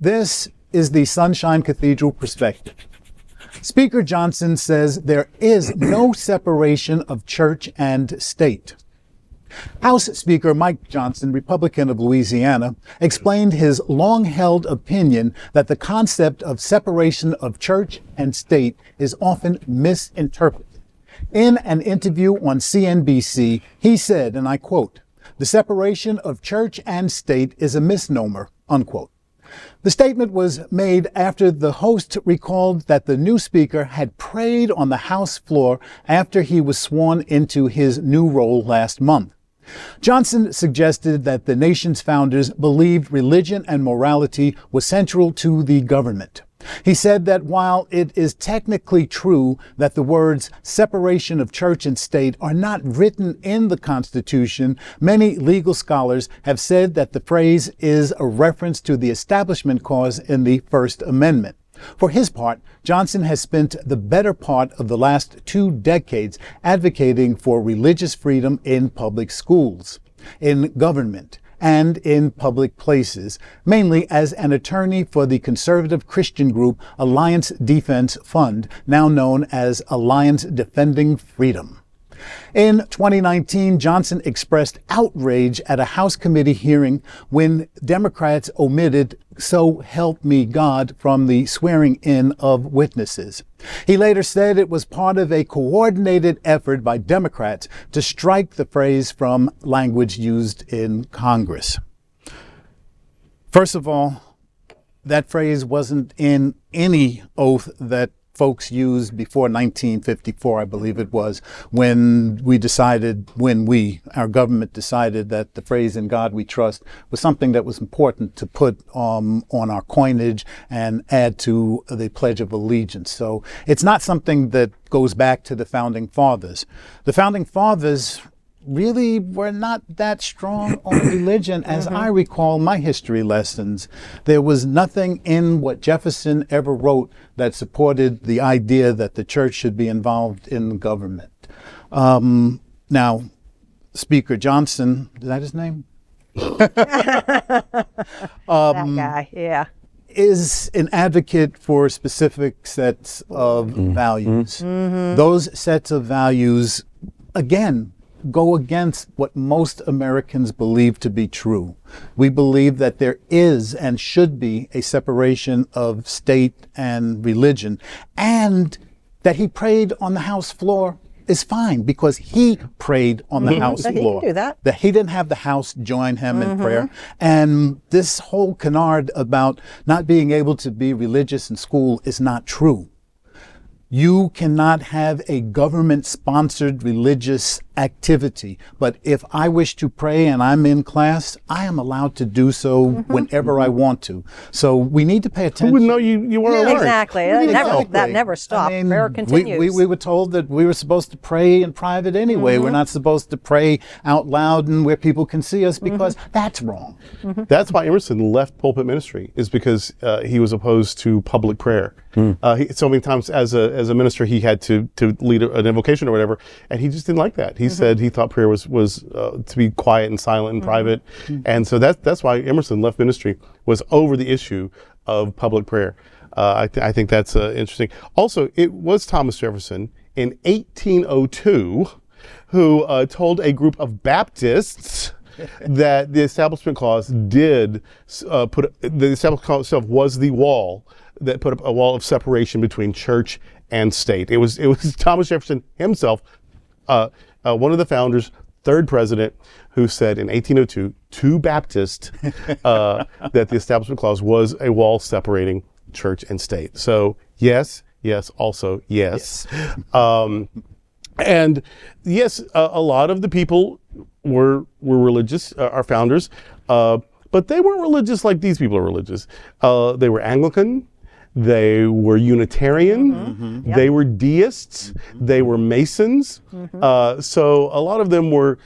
This is the Sunshine Cathedral perspective. Speaker Johnson says there is no separation of church and state. House Speaker Mike Johnson, Republican of Louisiana, explained his long-held opinion that the concept of separation of church and state is often misinterpreted. In an interview on CNBC, he said, and I quote, "The separation of church and state is a misnomer," unquote. The statement was made after the host recalled that the new speaker had prayed on the House floor after he was sworn into his new role last month. Johnson suggested that the nation's founders believed religion and morality was central to the government. He said that while it is technically true that the words separation of church and state are not written in the Constitution, many legal scholars have said that the phrase is a reference to the Establishment Clause in the First Amendment. For his part, Johnson has spent the better part of the last 2 decades advocating for religious freedom in public schools, in government, and in public places, mainly as an attorney for the conservative Christian group Alliance Defense Fund, now known as Alliance Defending Freedom. In 2019, Johnson expressed outrage at a House committee hearing when Democrats omitted "So help me God" from the swearing in of witnesses. He later said it was part of a coordinated effort by Democrats to strike the phrase from language used in Congress. First of all, that phrase wasn't in any oath that folks used before 1954, I believe it was, when our government decided that the phrase "In God We Trust" was something that was important to put on our coinage and add to the Pledge of Allegiance. So it's not something that goes back to the Founding Fathers. The Founding Fathers really were not that strong on religion, as I recall my history lessons. There was nothing in what Jefferson ever wrote that supported the idea that the church should be involved in government. Now, Speaker Johnson, is that his name? That guy, yeah. Is an advocate for specific sets of values. Those sets of values, again, go against what most Americans believe to be true. We believe that there is and should be a separation of state and religion, and that he prayed on the House floor is fine because he prayed on the House So floor. he can do that. That he didn't have the House join him in prayer. And this whole canard about not being able to be religious in school is not true. You cannot have a government-sponsored religious activity, but if I wish to pray and I'm in class, I am allowed to do so whenever I want to. So we need to pay attention. Who would know you weren't alert? Exactly. That never stopped. I mean, Prayer continues. we were told that we were supposed to pray in private anyway. We're not supposed to pray out loud and where people can see us because that's wrong. That's why Emerson left pulpit ministry, is because he was opposed to public prayer. So many times as a minister, he had to lead an invocation or whatever, and he just didn't like that. He said he thought prayer was to be quiet and silent and private, and so that's why Emerson left ministry, was over the issue of public prayer. I think that's interesting. Also, it was Thomas Jefferson in 1802 who told a group of Baptists that the Establishment Clause the Establishment Clause itself was the wall that put up a wall of separation between church and state. It was Thomas Jefferson himself, one of the founders, 3rd president, who said in 1802 to Baptists that the Establishment Clause was a wall separating church and state. So yes, also yes. And yes, a lot of the people were religious, our founders, but they weren't religious like these people are religious. They were Anglican. They were Unitarian, they were deists, they were Masons. So a lot of them were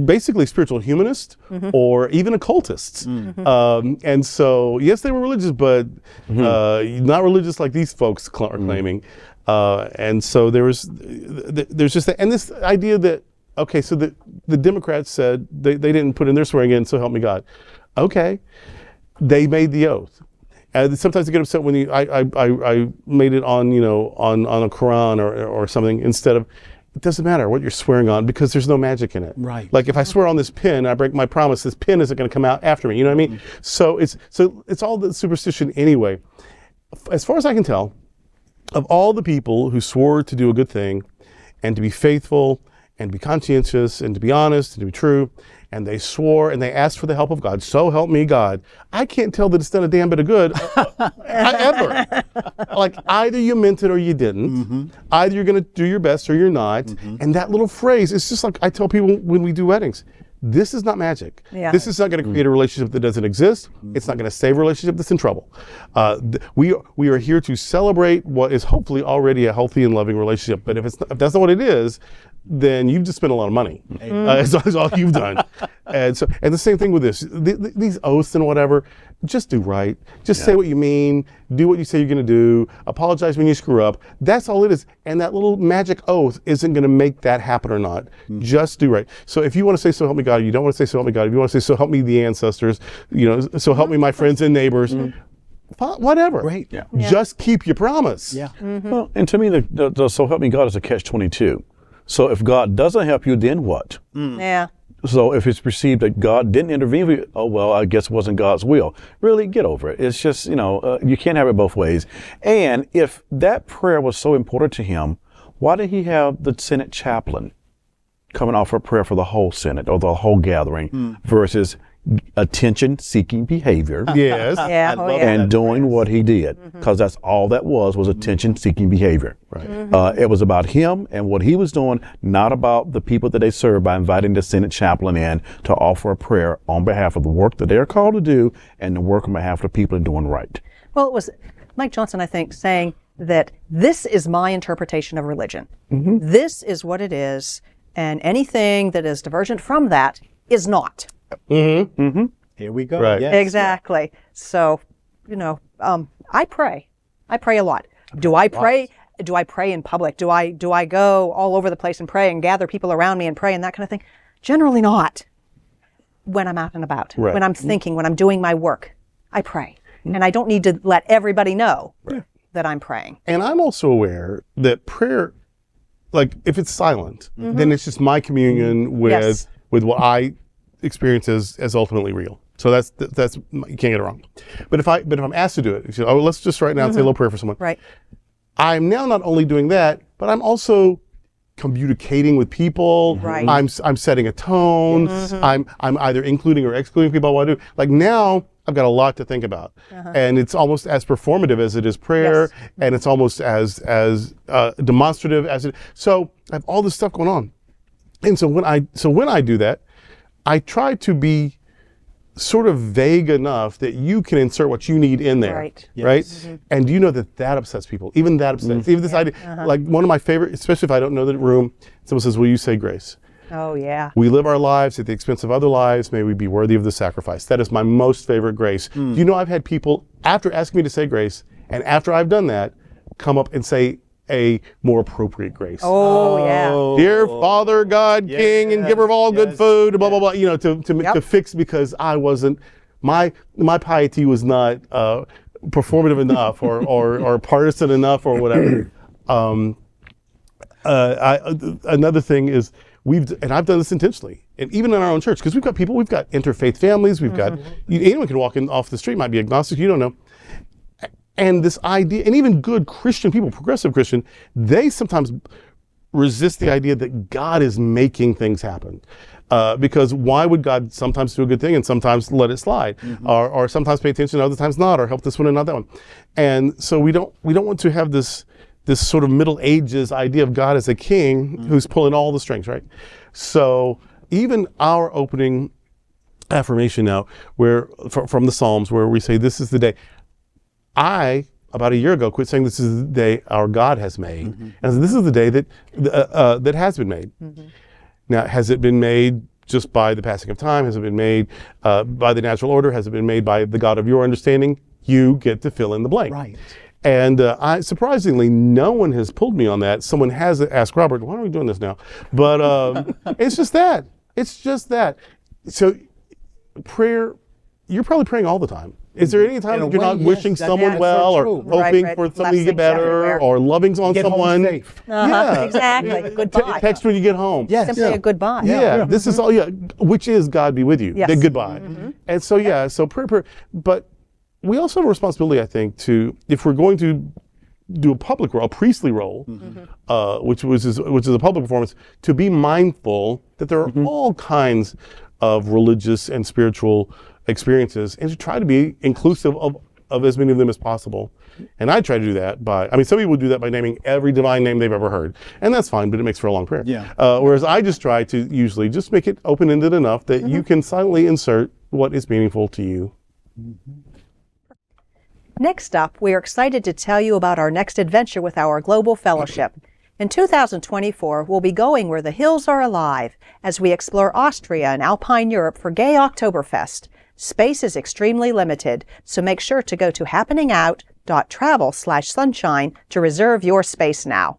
basically spiritual humanists or even occultists. And so, yes, they were religious, but not religious like these folks are claiming. And so there's just that, and this idea that, okay, so the Democrats said they didn't put in their swearing in, so help me God. Okay. they made the oath. Sometimes I get upset when I made it on, on a Quran or something instead of, it doesn't matter what you're swearing on because there's no magic in it. Right. Like if I swear on this pin, I break my promise, this pin isn't going to come out after me. You know what I mean? So it's all the superstition anyway. As far as I can tell, of all the people who swore to do a good thing and to be faithful and to be conscientious and to be honest and to be true, and they swore and they asked for the help of God, so help me God, I can't tell that it's done a damn bit of good ever. Like either you meant it or you didn't. Either you're going to do your best or you're not. And that little phrase, it's just like I tell people when we do weddings, this is not magic. Yeah. This is not going to create a relationship that doesn't exist. It's not going to save a relationship that's in trouble. We are here to celebrate what is hopefully already a healthy and loving relationship. But if that's not what it is, then you've just spent a lot of money. That's all you've done. And the same thing with this. These oaths and whatever, just do right. Just say what you mean. Do what you say you're going to do. Apologize when you screw up. That's all it is. And that little magic oath isn't going to make that happen or not. Just do right. So if you want to say, so help me God, you don't want to say, so help me God. If you want to say, so help me the ancestors, so help me my friends and neighbors, whatever. Great. Yeah. Just keep your promise. Yeah. Well, and to me, the so help me God is a catch-22. So if God doesn't help you, then what? Yeah. So if it's perceived that God didn't intervene for you, oh, well, I guess it wasn't God's will. Really, get over it. It's just, you can't have it both ways. And if that prayer was so important to him, why did he have the Senate chaplain coming off a prayer for the whole Senate or the whole gathering versus attention-seeking behavior? Yes. Yeah. Oh, yeah. And doing what he did, because that's all that was attention-seeking behavior. Right. It was about him and what he was doing, not about the people that they serve by inviting the Senate chaplain in to offer a prayer on behalf of the work that they are called to do and the work on behalf of the people and doing right. Well, it was Mike Johnson, I think, saying that this is my interpretation of religion. This is what it is, and anything that is divergent from that is not. Here we go. Right. Yes. Exactly. So, I pray. I pray a lot. Do I pray? Do I pray in public? Do I go all over the place and pray and gather people around me and pray and that kind of thing? Generally not. When I'm out and about, Right. when I'm thinking, when I'm doing my work, I pray. And I don't need to let everybody know that I'm praying. And I'm also aware that prayer, like if it's silent, then it's just my communion with what I experience as ultimately real. So that's you can't get it wrong. But if I'm asked to do it, let's just right now say a little prayer for someone. Right. I'm now not only doing that, but I'm also communicating with people. Right. I'm setting a tone. I'm either including or excluding people while I do. Like now I've got a lot to think about, and it's almost as performative as it is prayer, and it's almost as demonstrative as it. So I have all this stuff going on, and so when I do that, I try to be sort of vague enough that you can insert what you need in there, Right. right? And do you know that upsets people? Even that upsets. Even this idea, like one of my favorite, especially if I don't know the room, someone says, "Will you say grace?" Oh, yeah. We live our lives at the expense of other lives. May we be worthy of the sacrifice. That is my most favorite grace. Do you know I've had people, after asking me to say grace, and after I've done that, come up and say a more appropriate grace. Oh, yeah. Dear Father, God, King, and giver of all good food, blah, blah, blah, to fix, because I wasn't, my piety was not performative enough or partisan enough or whatever. Another thing is, and I've done this intentionally, and even in our own church, because we've got interfaith families, we've got, anyone can walk in off the street, might be agnostic, you don't know. And this idea, and even good Christian people, progressive Christian, they sometimes resist the idea that God is making things happen. Because why would God sometimes do a good thing and sometimes let it slide, or sometimes pay attention, other times not, or help this one and not that one? And so we don't want to have this sort of Middle Ages idea of God as a king who's pulling all the strings, right? So even our opening affirmation now, where from the Psalms, where we say, "This is the day." I, about a year ago, quit saying this is the day our God has made. And I said, this is the day that has been made. Now, has it been made just by the passing of time? Has it been made by the natural order? Has it been made by the God of your understanding? You get to fill in the blank. Right. And surprisingly, no one has pulled me on that. Someone has asked Robert, why are we doing this now? But it's just that. It's just that. So prayer you're probably praying all the time. Is there any time In a that you're way, not yes, wishing that- someone that's well, so or true. hoping Right, for right. something to get Blessings better, everywhere. or loving on Get home someone? safe. Yeah. Exactly. Goodbye. Text when you get home. Yes. Simply a goodbye. Yeah, this is all. Yeah, which is God be with you. Yes. The goodbye. And so so prayer. But we also have a responsibility, I think, to, if we're going to do a public role, a priestly role, which is a public performance, to be mindful that there are all kinds of religious and spiritual experiences, and to try to be inclusive of as many of them as possible. And I try to do that by, some people do that by naming every divine name they've ever heard. And that's fine, but it makes for a long prayer. Yeah. Whereas I just try to usually just make it open-ended enough that you can silently insert what is meaningful to you. Next up, we are excited to tell you about our next adventure with our Global Fellowship. In 2024, we'll be going where the hills are alive as we explore Austria and Alpine Europe for Gay Oktoberfest. Space is extremely limited, so make sure to go to happeningout.travel/sunshine to reserve your space now.